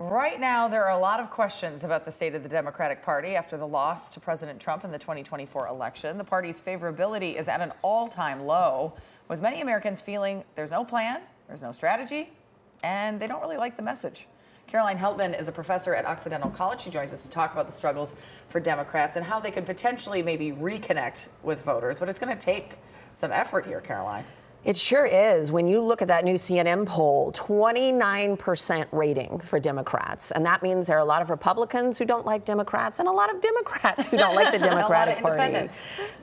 Right now, there are a lot of questions about the state of the Democratic Party after the loss to President Trump in the 2024 election. The party's favorability is at an all-time low, with many Americans feeling there's no plan, there's no strategy, and they don't really like the message. Caroline Heldman is a professor at Occidental College. She joins us to talk about the struggles for Democrats and how they could potentially maybe reconnect with voters. But it's going to take some effort here, Caroline. It sure is. When you look at that new CNN poll, 29% rating for Democrats. And that means there are a lot of Republicans who don't like Democrats and a lot of Democrats who don't like the Democratic Party.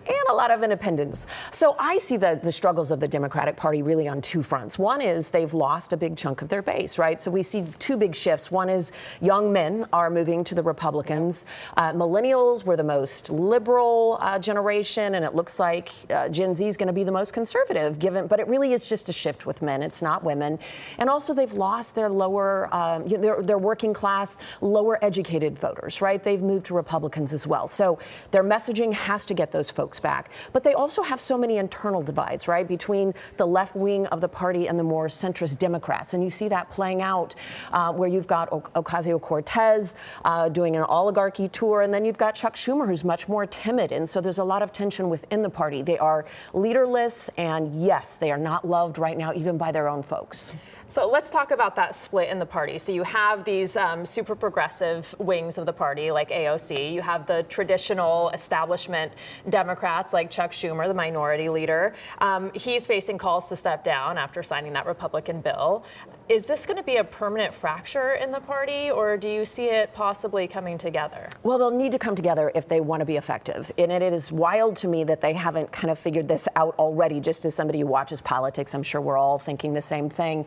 And a lot of independents. So I see the struggles of the Democratic Party really on two fronts. One is they've lost a big chunk of their base, right? So we see two big shifts. One is young men are moving to the Republicans. Millennials were the most liberal generation, and it looks like Gen Z is going to be the most conservative, but it really is just a shift with men. It's not women. And also they've lost their lower, their working class, lower educated voters, right? They've moved to Republicans as well. So their messaging has to get those folks back. But they also have so many internal divides, right, between the left wing of the party and the more centrist Democrats. And you see that playing out where you've got Ocasio-Cortez doing an oligarchy tour, and then you've got Chuck Schumer, who's much more timid. And so there's a lot of tension within the party. They are leaderless, and yes, they are not loved right now, even by their own folks. So let's talk about that split in the party. So you have these super progressive wings of the party, like AOC. You have the traditional establishment Democrats, like Chuck Schumer, the minority leader. He's facing calls to step down after signing that Republican bill. Is this going to be a permanent fracture in the party, or do you see it possibly coming together? Well, they'll need to come together if they want to be effective. And it is wild to me that they haven't kind of figured this out already. Just as somebody who watches politics, I'm sure we're all thinking the same thing.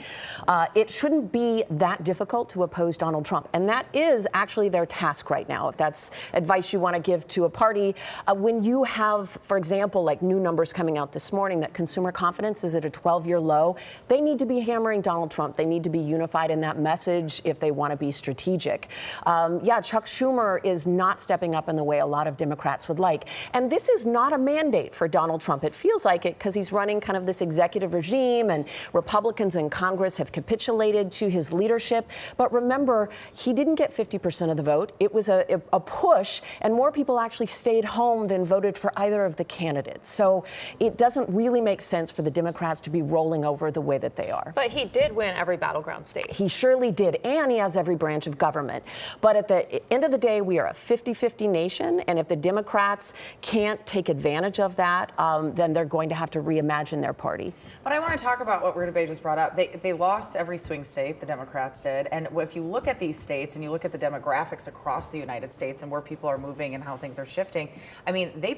It shouldn't be that difficult to oppose Donald Trump. And that is actually their task right now. If that's advice you want to give to a party, when you have, for example, like new numbers coming out this morning that consumer confidence is at a 12-year low, they need to be hammering Donald Trump. They need to be unified in that message if they want to be strategic. Yeah, Chuck Schumer is not stepping up in the way a lot of Democrats would like. And this is not a mandate for Donald Trump. It feels like it because he's running kind of this executive regime, and Republicans in Congress have capitulated to his leadership. But remember, he didn't get 50% of the vote. It was a push, and more people actually stayed home than voted for either of the candidates. So it doesn't really make sense for the Democrats to be rolling over the way that they are. But he did win every battleground state. He surely did, and he has every branch of government. But at the end of the day, we are a 50-50 nation, and if the Democrats can't take advantage of that, then they're going to have to reimagine their party. But I want to talk about what Ruta Bay just brought up. They lost every swing state, the Democrats did. And if you look at these states and you look at the demographics across the United States and where people are moving and how things are shifting, I mean, they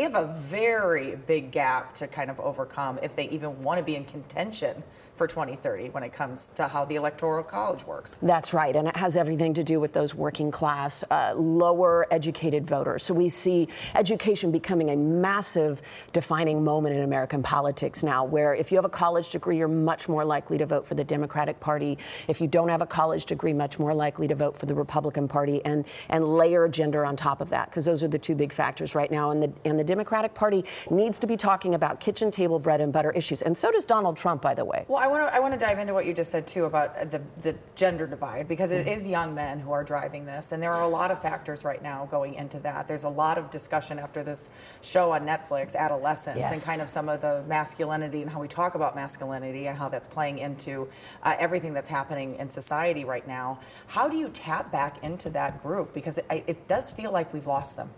have a very big gap to kind of overcome if they even want to be in contention for 2030 when it comes to how the Electoral College works. That's right, and it has everything to do with those working class, lower educated voters. So we see education becoming a massive defining moment in American politics now, where if you have a college degree, you're much more likely to vote for the Democratic Party. If you don't have a college degree, much more likely to vote for the Republican Party, and layer gender on top of that, because those are the two big factors right now. And the Democratic Party needs to be talking about kitchen table bread and butter issues, and so does Donald Trump, by the way. Well, I want to dive into what you just said, too, about the gender divide, because it is young men who are driving this. And there are a lot of factors right now going into that. There's a lot of discussion after this show on Netflix, Adolescence, yes, and kind of some of the masculinity and how we talk about masculinity and how that's playing into everything that's happening in society right now. How do you tap back into that group? Because it does feel like we've lost them.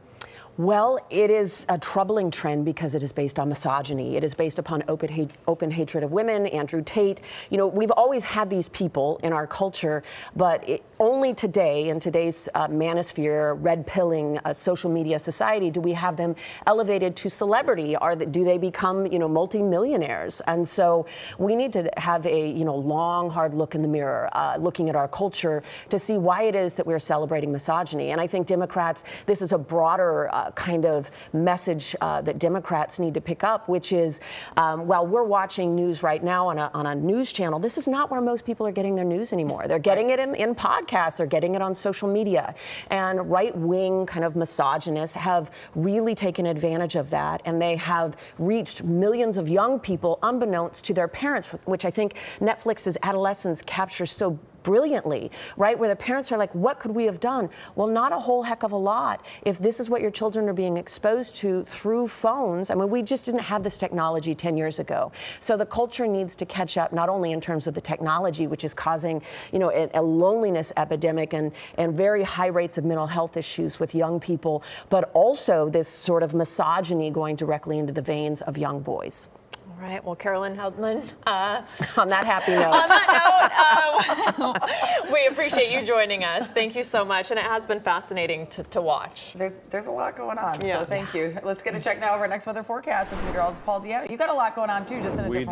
Well, it is a troubling trend because it is based on misogyny. It is based upon open hatred of women. Andrew Tate. You know, we've always had these people in our culture, but only today, in today's manosphere, red-pilling social media society, do we have them elevated to celebrity. Do they become, multimillionaires? And so we need to have a, long, hard look in the mirror, looking at our culture to see why it is that we're celebrating misogyny. And I think Democrats, this is a broader kind of message that Democrats need to pick up, which is while we're watching news right now on a news channel, this is not where most people are getting their news anymore. They're getting it in podcasts, they're getting it on social media. And right-wing kind of misogynists have really taken advantage of that, and they have reached millions of young people unbeknownst to their parents, which I think Netflix's Adolescence captures so brilliantly, right? Where the parents are like, what could we have done? Well, not a whole heck of a lot. If this is what your children are being exposed to through phones, I mean, we just didn't have this technology 10 years ago. So the culture needs to catch up, not only in terms of the technology, which is causing, a loneliness epidemic and very high rates of mental health issues with young people, but also this sort of misogyny going directly into the veins of young boys. All right. Well, Carolyn Heldman. On that happy note. On that note, we appreciate you joining us. Thank you so much. And it has been fascinating to watch. There's a lot going on. Yeah. So thank you. Let's get a check now of our next weather forecast with meteorologist Paul Deanna. You got a lot going on too, just in a different